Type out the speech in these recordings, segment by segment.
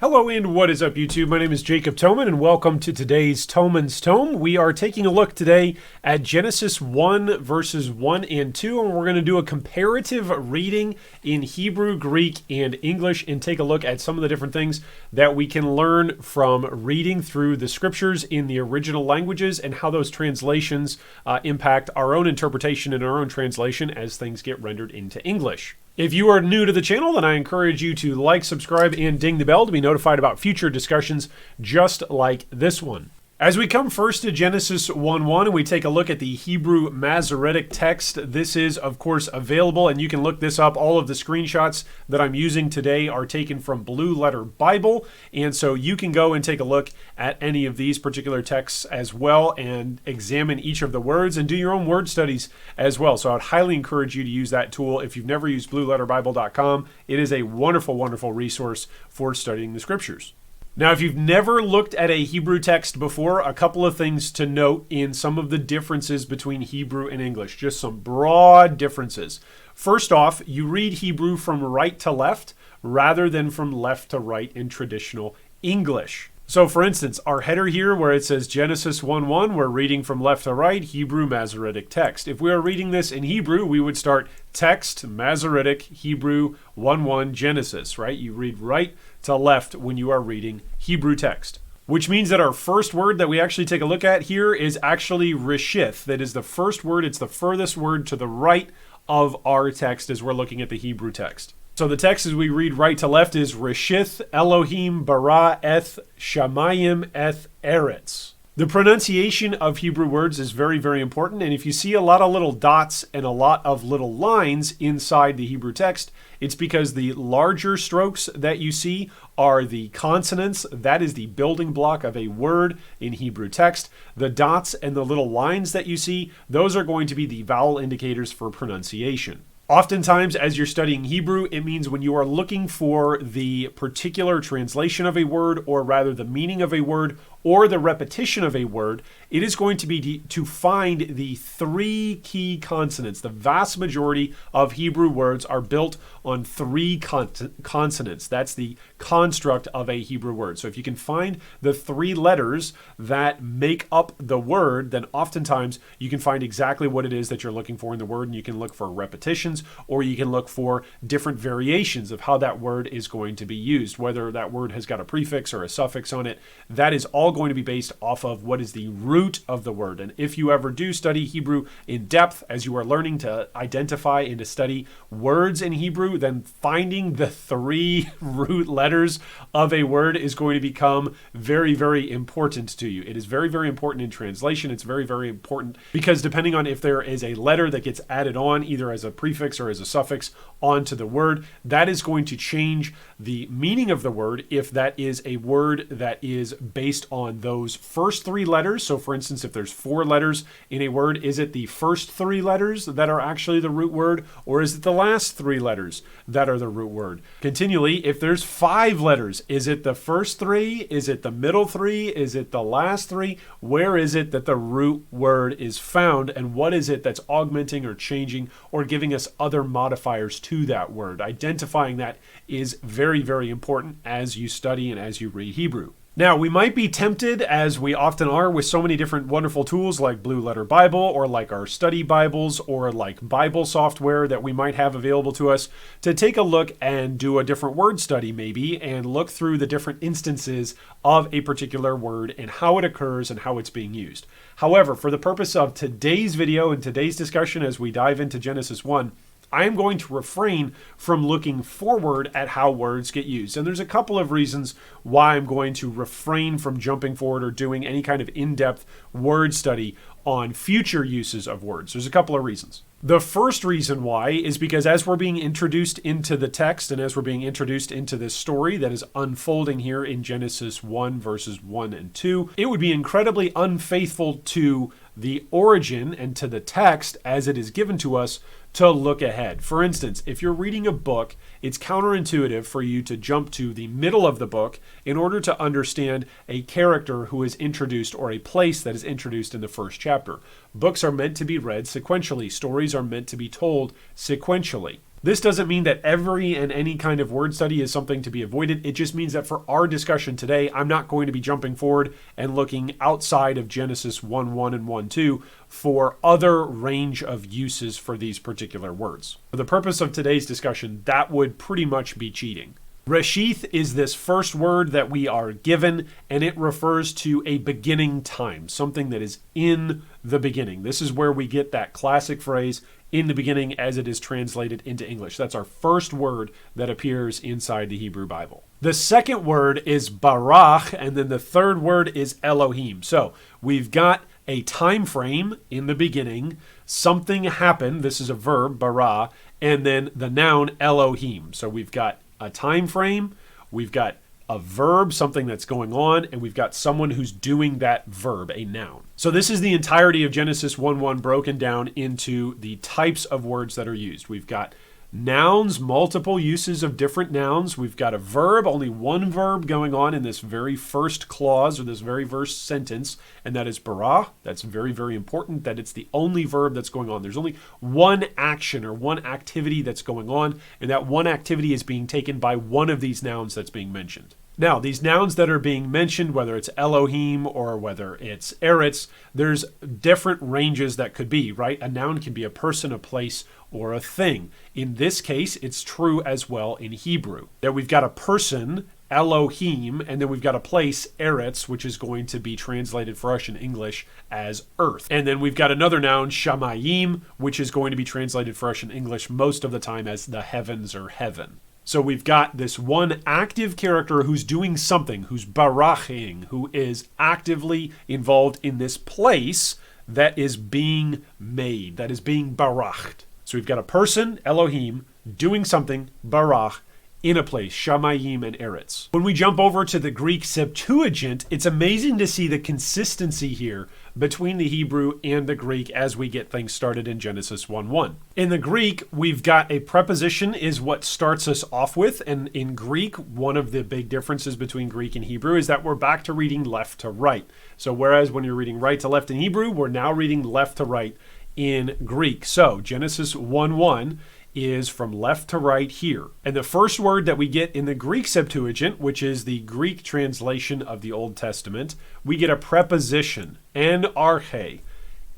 Hello and what is up YouTube? My name is Jacob Toman and welcome to today's Toman's Tome. We are taking a look today at Genesis 1 verses 1 and 2, and we're going to do a comparative reading in Hebrew, Greek, and English and take a look at some of the different things that we can learn from reading through the scriptures in the original languages and how those translations impact our own interpretation and our own translation as things get rendered into English. If you are new to the channel, then I encourage you to like, subscribe, and ding the bell to be notified about future discussions just like this one. As we come first to Genesis 1:1 and we take a look at the Hebrew Masoretic text, this is, of course, available, and you can look this up. All of the screenshots that I'm using today are taken from Blue Letter Bible, and so you can go and take a look at any of these particular texts as well and examine each of the words and do your own word studies as well. So I would highly encourage you to use that tool. If you've never used blueletterbible.com, it is a wonderful, wonderful resource for studying the scriptures. Now, if you've never looked at a Hebrew text before, a couple of things to note in some of the differences between Hebrew and English, just some broad differences. First off, you read Hebrew from right to left rather than from left to right in traditional English. So for instance, our header here where it says Genesis 1:1, we're reading from left to right, Hebrew Masoretic text. If we are reading this in Hebrew, we would start text, Masoretic, Hebrew 1:1, Genesis, right? You read right to left when you are reading Hebrew text. Which means that our first word that we actually take a look at here is actually reshith. That is the first word, it's the furthest word to the right of our text as we're looking at the Hebrew text. So the text as we read right to left is Reshith Elohim bara eth shamayim eth eretz. The pronunciation of Hebrew words is very, very important. And if you see a lot of little dots and a lot of little lines inside the Hebrew text, it's because the larger strokes that you see are the consonants. That is the building block of a word in Hebrew text. The dots and the little lines that you see, those are going to be the vowel indicators for pronunciation. Oftentimes, as you're studying Hebrew, it means when you are looking for the particular translation of a word, or rather the meaning of a word, or the repetition of a word, it is going to be to find the three key consonants. The vast majority of Hebrew words are built on three consonants. That's the construct of a Hebrew word. So if you can find the three letters that make up the word, then oftentimes you can find exactly what it is that you're looking for in the word, and you can look for repetitions, or you can look for different variations of how that word is going to be used, whether that word has got a prefix or a suffix on it. That is all going to be based off of what is the root of the word. And if you ever do study Hebrew in depth, as you are learning to identify and to study words in Hebrew, then finding the three root letters of a word is going to become very, very important to you. It is very, very important in translation. It's very, very important because depending on if there is a letter that gets added on, either as a prefix or as a suffix onto the word, that is going to change the meaning of the word if that is a word that is based on those first three letters. So for instance, if there's four letters in a word, is it the first three letters that are actually the root word, or is it the last three letters that are the root word? Continually, if there's five letters, is it the first three? Is it the middle three? Is it the last three? Where is it that the root word is found, and what is it that's augmenting or changing or giving us other modifiers to that word? Identifying that is very, very important as you study and as you read Hebrew. Now, we might be tempted, as we often are with so many different wonderful tools like Blue Letter Bible, or like our study Bibles, or like Bible software that we might have available to us, to take a look and do a different word study maybe, and look through the different instances of a particular word and how it occurs and how it's being used. However, for the purpose of today's video and today's discussion as we dive into Genesis 1, I am going to refrain from looking forward at how words get used. And there's a couple of reasons why I'm going to refrain from jumping forward or doing any kind of in-depth word study on future uses of words. There's a couple of reasons. The first reason why is because as we're being introduced into the text and as we're being introduced into this story that is unfolding here in Genesis 1 verses 1 and 2, it would be incredibly unfaithful to the origin and to the text as it is given to us to look ahead. For instance, if you're reading a book, it's counterintuitive for you to jump to the middle of the book in order to understand a character who is introduced or a place that is introduced in the first chapter. Books are meant to be read sequentially. Stories are meant to be told sequentially. This doesn't mean that every and any kind of word study is something to be avoided. It just means that for our discussion today, I'm not going to be jumping forward and looking outside of Genesis 1:1 and 1:2 for other range of uses for these particular words. For the purpose of today's discussion, that would pretty much be cheating. Reshith is this first word that we are given, and it refers to a beginning time, something that is in the beginning. This is where we get that classic phrase, in the beginning, as it is translated into English. That's our first word that appears inside the Hebrew Bible. The second word is barach, and then the third word is Elohim. So we've got a time frame in the beginning. Something happened. This is a verb, bara, and then the noun Elohim. So we've got a time frame, we've got a verb, something that's going on, and we've got someone who's doing that verb, a noun. So this is the entirety of Genesis 1:1 broken down into the types of words that are used. We've got nouns, multiple uses of different nouns. We've got a verb, only one verb going on in this very first clause or this very first sentence, and that is bara. That's very, very important that it's the only verb that's going on. There's only one action or one activity that's going on, and that one activity is being taken by one of these nouns that's being mentioned. Now, these nouns that are being mentioned, whether it's Elohim or whether it's Eretz, there's different ranges that could be, right? A noun can be a person, a place, or a thing. In this case, it's true as well in Hebrew. That we've got a person, Elohim, and then we've got a place, Eretz, which is going to be translated for us in English as earth. And then we've got another noun, Shamayim, which is going to be translated for us in English most of the time as the heavens or heaven. So we've got this one active character who's doing something, who's baraching, who is actively involved in this place that is being made, that is being barached. So we've got a person, Elohim, doing something, barach, in a place, Shamayim and Eretz. When we jump over to the Greek Septuagint, it's amazing to see the consistency here between the Hebrew and the Greek as we get things started in Genesis 1:1. In the Greek, we've got a preposition is what starts us off with, and in Greek, one of the big differences between Greek and Hebrew is that we're back to reading left to right. So whereas when you're reading right to left in Hebrew, we're now reading left to right in Greek. So Genesis 1:1 is from left to right here. And the first word that we get in the Greek Septuagint, which is the Greek translation of the Old Testament, we get a preposition, an arche,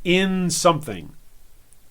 in something.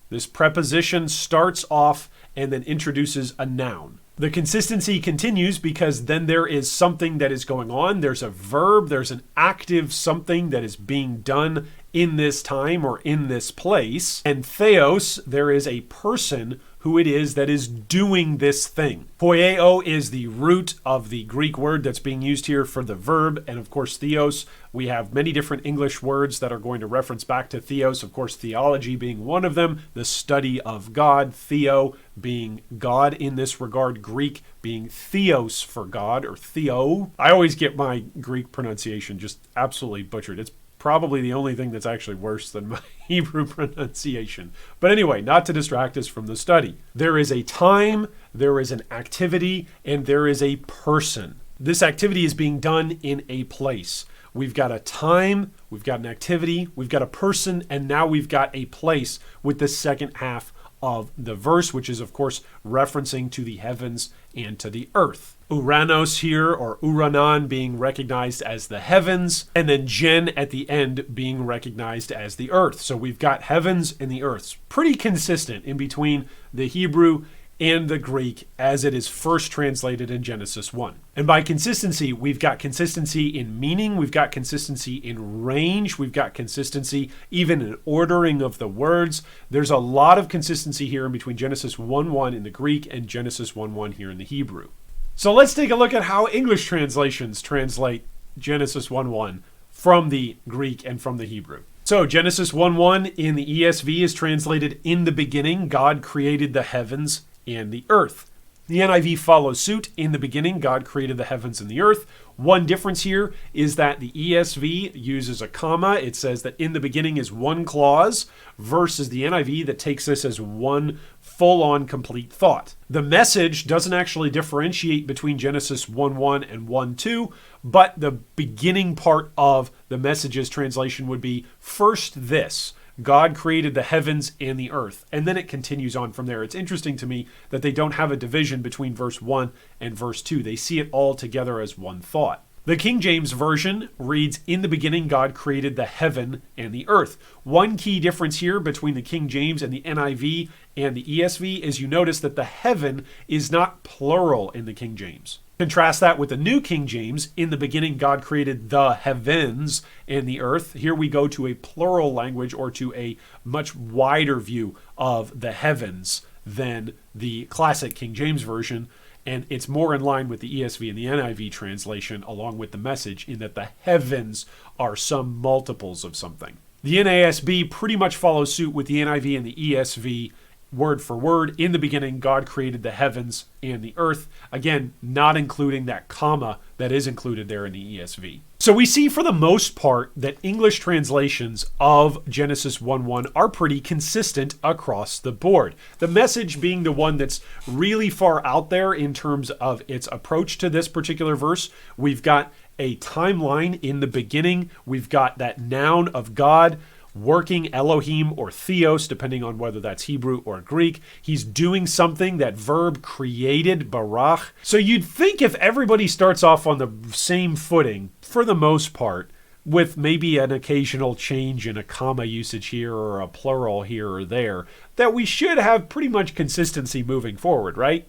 This preposition starts off and then introduces a noun. The consistency continues because then there is something that is going on. There's a verb, there's an active something that is being done in this time or in this place. And theos, there is a person who it is that is doing this thing. Poieo is the root of the Greek word that's being used here for the verb. And of course, theos, we have many different English words that are going to reference back to theos. Of course, theology being one of them, the study of God, theo being God in this regard, Greek being theos for God or theo. I always get my Greek pronunciation just absolutely butchered. It's probably the only thing that's actually worse than my Hebrew pronunciation. But anyway, not to distract us from the study. There is a time, there is an activity, and there is a person. This activity is being done in a place. We've got a time, we've got an activity, we've got a person, and now we've got a place with the second half of the verse, which is of course referencing to the heavens and to the earth. Uranos here, or Uranan, being recognized as the heavens, and then Gen at the end being recognized as the earth. So we've got heavens and the earth. Pretty consistent in between the Hebrew and the Greek as it is first translated in Genesis 1. And by consistency, we've got consistency in meaning, we've got consistency in range, we've got consistency even in ordering of the words. There's a lot of consistency here in between Genesis 1:1 in the Greek and Genesis 1:1 here in the Hebrew. So let's take a look at how English translations translate Genesis 1:1 from the Greek and from the Hebrew. So Genesis 1:1 in the ESV is translated, "In the beginning, God created the heavens and the earth." The NIV follows suit. "In the beginning, God created the heavens and the earth." One difference here is that the ESV uses a comma. It says that "in the beginning" is one clause versus the NIV that takes this as one full-on complete thought. The Message doesn't actually differentiate between Genesis 1:1 and 1:2, but the beginning part of the Message's translation would be "first this." God created the heavens and the earth. And then it continues on from there. It's interesting to me that they don't have a division between verse 1 and verse 2. They see it all together as one thought. The King James Version reads, "In the beginning God created the heaven and the earth." One key difference here between the King James and the NIV and the ESV is you notice that the heaven is not plural in the King James. Contrast that with the New King James. "In the beginning God created the heavens and the earth." Here we go to a plural language, or to a much wider view of the heavens than the classic King James Version. And it's more in line with the ESV and the NIV translation, along with the Message, in that the heavens are some multiples of something. The NASB pretty much follows suit with the NIV and the ESV, word for word. "In the beginning, God created the heavens and the earth." Again, not including that comma that is included there in the ESV. So we see for the most part that English translations of Genesis 1:1 are pretty consistent across the board. The Message being the one that's really far out there in terms of its approach to this particular verse. We've got a timeline in the beginning. We've got that noun of God working, Elohim or Theos, depending on whether that's Hebrew or Greek. He's doing something, that verb created, barach. So you'd think if everybody starts off on the same footing, for the most part, with maybe an occasional change in a comma usage here or a plural here or there, that we should have pretty much consistency moving forward, right?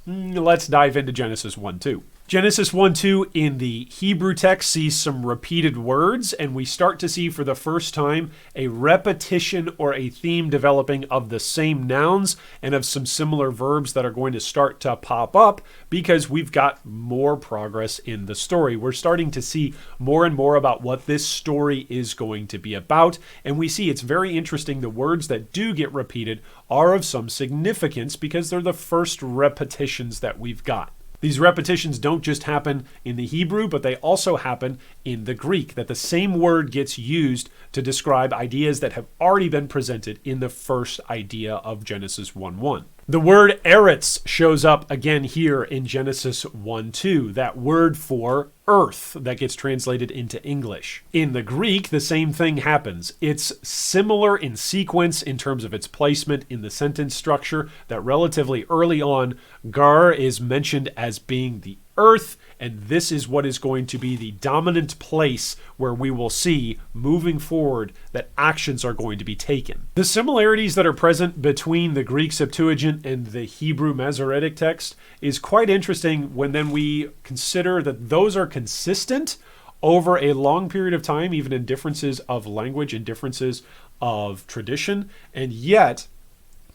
Let's dive into Genesis 1:2. Genesis 1:2 in the Hebrew text sees some repeated words, and we start to see for the first time a repetition or a theme developing of the same nouns and of some similar verbs that are going to start to pop up because we've got more progress in the story. We're starting to see more and more about what this story is going to be about, and we see it's very interesting. The words that do get repeated are of some significance because they're the first repetitions that we've got. These repetitions don't just happen in the Hebrew, but they also happen in the Greek, that the same word gets used to describe ideas that have already been presented in the first idea of Genesis 1:1. The word eretz shows up again here in Genesis 1:2, that word for earth that gets translated into English. In the Greek, the same thing happens. It's similar in sequence in terms of its placement in the sentence structure, that relatively early on, Gar is mentioned as being the earth, and this is what is going to be the dominant place where we will see moving forward that actions are going to be taken. The similarities that are present between the Greek Septuagint and the Hebrew Masoretic text is quite interesting when then we consider that those are consistent over a long period of time, even in differences of language and differences of tradition, and yet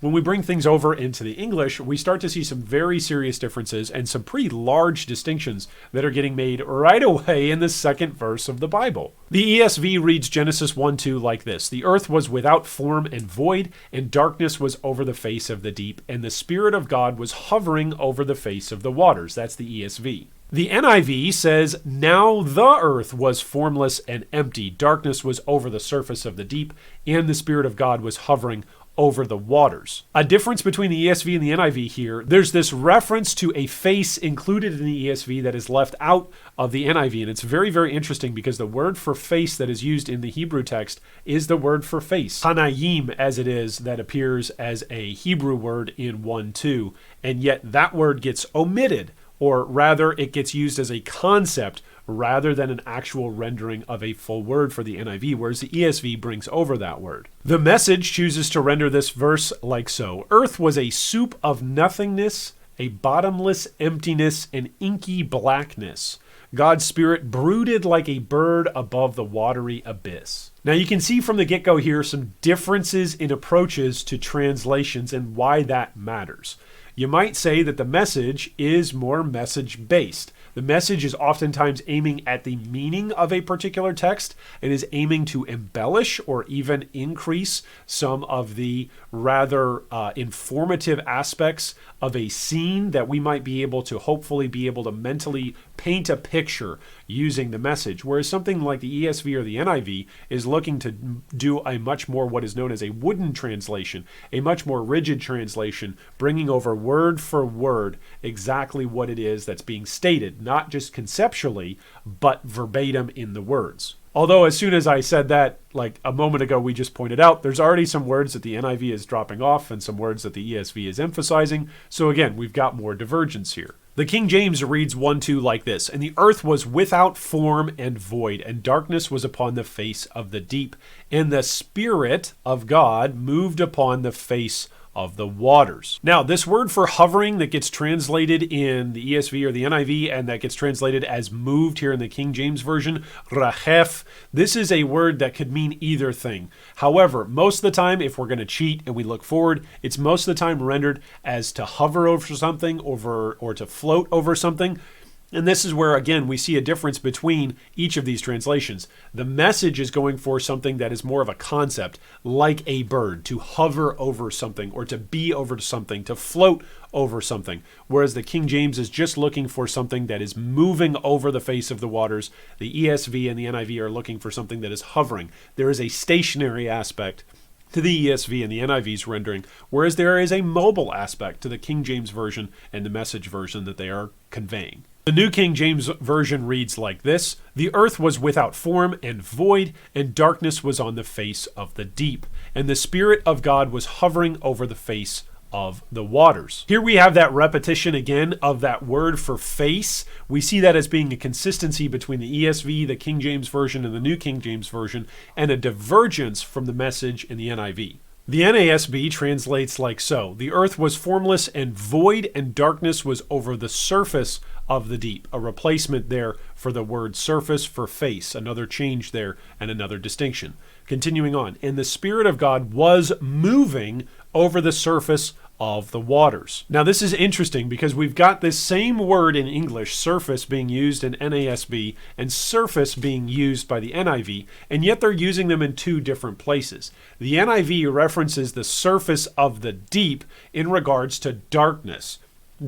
when we bring things over into the English, we start to see some very serious differences and some pretty large distinctions that are getting made right away in the second verse of the Bible. The ESV reads Genesis 1:2 like this: "The earth was without form and void, and darkness was over the face of the deep, and the Spirit of God was hovering over the face of the waters." That's the ESV. The NIV says, "Now the earth was formless and empty. Darkness was over the surface of the deep, and the Spirit of God was hovering over the waters." A difference between the ESV and the NIV here, there's this reference to a face included in the ESV that is left out of the NIV, and it's very, very interesting because the word for face that is used in the Hebrew text is the word for face, hanayim, as it is, that appears as a Hebrew word in 1:2, and yet that word gets omitted, or rather it gets used as a concept rather than an actual rendering of a full word for the NIV, whereas the ESV brings over that word. The Message chooses to render this verse like so: "Earth was a soup of nothingness, a bottomless emptiness, and inky blackness. God's Spirit brooded like a bird above the watery abyss." Now you can see from the get-go here some differences in approaches to translations and why that matters. You might say that the Message is more message-based. The Message is oftentimes aiming at the meaning of a particular text and is aiming to embellish or even increase some of the rather informative aspects of a scene that we might be able to hopefully be able to mentally paint a picture using the Message, whereas something like the ESV or the NIV is looking to do a much more what is known as a wooden translation, a much more rigid translation, bringing over word for word exactly what it is that's being stated, not just conceptually, but verbatim in the words. Although as soon as I said that, like a moment ago we just pointed out, there's already some words that the NIV is dropping off and some words that the ESV is emphasizing. So again, we've got more divergence here. The King James reads 1-2 like this: "And the earth was without form and void, and darkness was upon the face of the deep. And the Spirit of God moved upon the face of the waters." Now, this word for hovering that gets translated in the ESV or the NIV and that gets translated as moved here in the King James Version, rahef, this is a word that could mean either thing. However, most of the time, if we're going to cheat and we look forward, it's most of the time rendered as to hover over something or to float over something. And this is where, again, we see a difference between each of these translations. The Message is going for something that is more of a concept, like a bird, to hover over something or to be over something, to float over something. Whereas the King James is just looking for something that is moving over the face of the waters. The ESV and the NIV are looking for something that is hovering. There is a stationary aspect to the ESV and the NIV's rendering, whereas there is a mobile aspect to the King James Version and the Message version that they are conveying. The New King James Version reads like this: "The earth was without form and void, and darkness was on the face of the deep, and the Spirit of God was hovering over the face of the waters." Here we have that repetition again of that word for face. We see that as being a consistency between the ESV, the King James Version, and the New King James Version, and a divergence from the Message in the NIV. The NASB translates like so: "The earth was formless and void, and darkness was over the surface of the deep." A replacement there for the word surface for face, another change there and another distinction. Continuing on, "And the Spirit of God was moving over the surface of the waters." Now this is interesting because we've got this same word in English, surface, being used in NASB and surface being used by the NIV, and yet they're using them in two different places. The NIV references the surface of the deep in regards to darkness.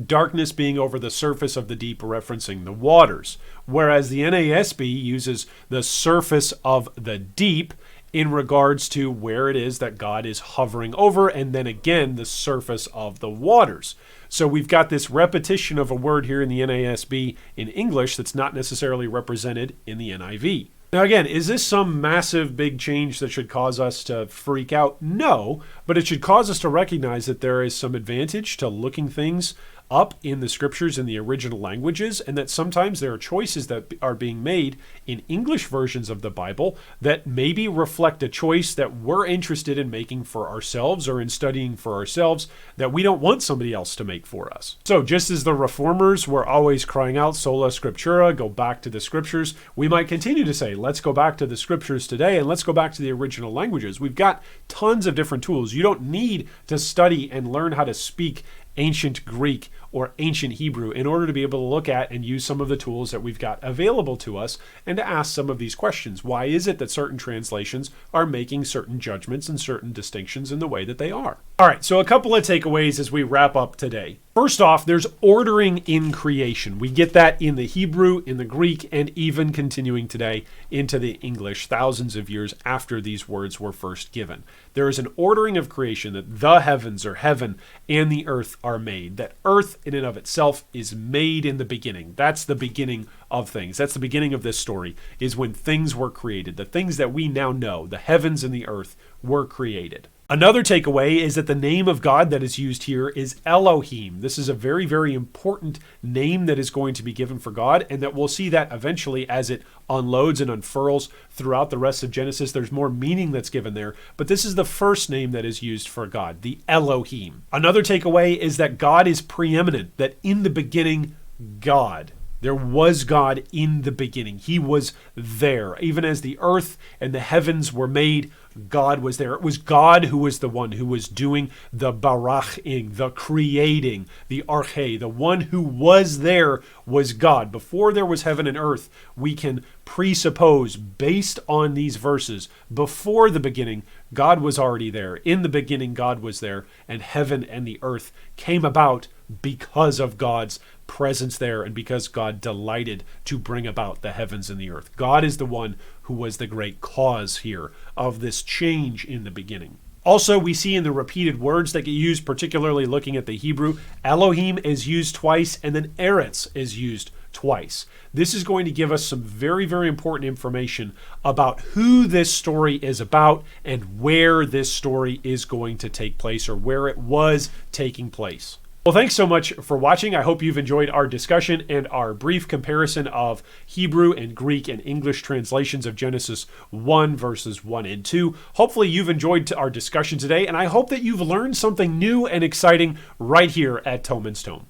Darkness being over the surface of the deep, referencing the waters. Whereas the NASB uses the surface of the deep in regards to where it is that God is hovering over, and then again, the surface of the waters. So we've got this repetition of a word here in the NASB in English that's not necessarily represented in the NIV. Now again, is this some massive big change that should cause us to freak out? No, but it should cause us to recognize that there is some advantage to looking things up in the scriptures in the original languages, and that sometimes there are choices that are being made in English versions of the Bible that maybe reflect a choice that we're interested in making for ourselves or in studying for ourselves that we don't want somebody else to make for us. So just as the reformers were always crying out sola scriptura, go back to the scriptures, we might continue to say, let's go back to the scriptures today and let's go back to the original languages. We've got tons of different tools. You don't need to study and learn how to speak ancient Greek or ancient Hebrew in order to be able to look at and use some of the tools that we've got available to us and to ask some of these questions. Why is it that certain translations are making certain judgments and certain distinctions in the way that they are? All right, so a couple of takeaways as we wrap up today. First off, there's ordering in creation. We get that in the Hebrew, in the Greek, and even continuing today into the English thousands of years after these words were first given. There is an ordering of creation that the heavens or heaven and the earth are made. That earth in and of itself is made in the beginning. That's the beginning of things. That's the beginning of this story, is when things were created. The things that we now know, the heavens and the earth, were created. Another takeaway is that the name of God that is used here is Elohim. This is a very, very important name that is going to be given for God, and that we'll see that eventually as it unloads and unfurls throughout the rest of Genesis. There's more meaning that's given there, but this is the first name that is used for God, the Elohim. Another takeaway is that God is preeminent, that in the beginning, God. There was God in the beginning. He was there. Even as the earth and the heavens were made, God was there. It was God who was the one who was doing the baraching, the creating, the arche. The one who was there was God. Before there was heaven and earth, we can presuppose, based on these verses, before the beginning, God was already there. In the beginning, God was there, and heaven and the earth came about because of God's presence there and because God delighted to bring about the heavens and the earth. God is the one who was the great cause here of this change in the beginning. Also, we see in the repeated words that get used, particularly looking at the Hebrew, Elohim is used twice, and then Eretz is used twice. This is going to give us some very, very important information about who this story is about and where this story is going to take place, or where it was taking place. Well, thanks so much for watching. I hope you've enjoyed our discussion and our brief comparison of Hebrew and Greek and English translations of Genesis 1 verses 1 and 2. Hopefully you've enjoyed our discussion today, and I hope that you've learned something new and exciting right here at Toman's Tome.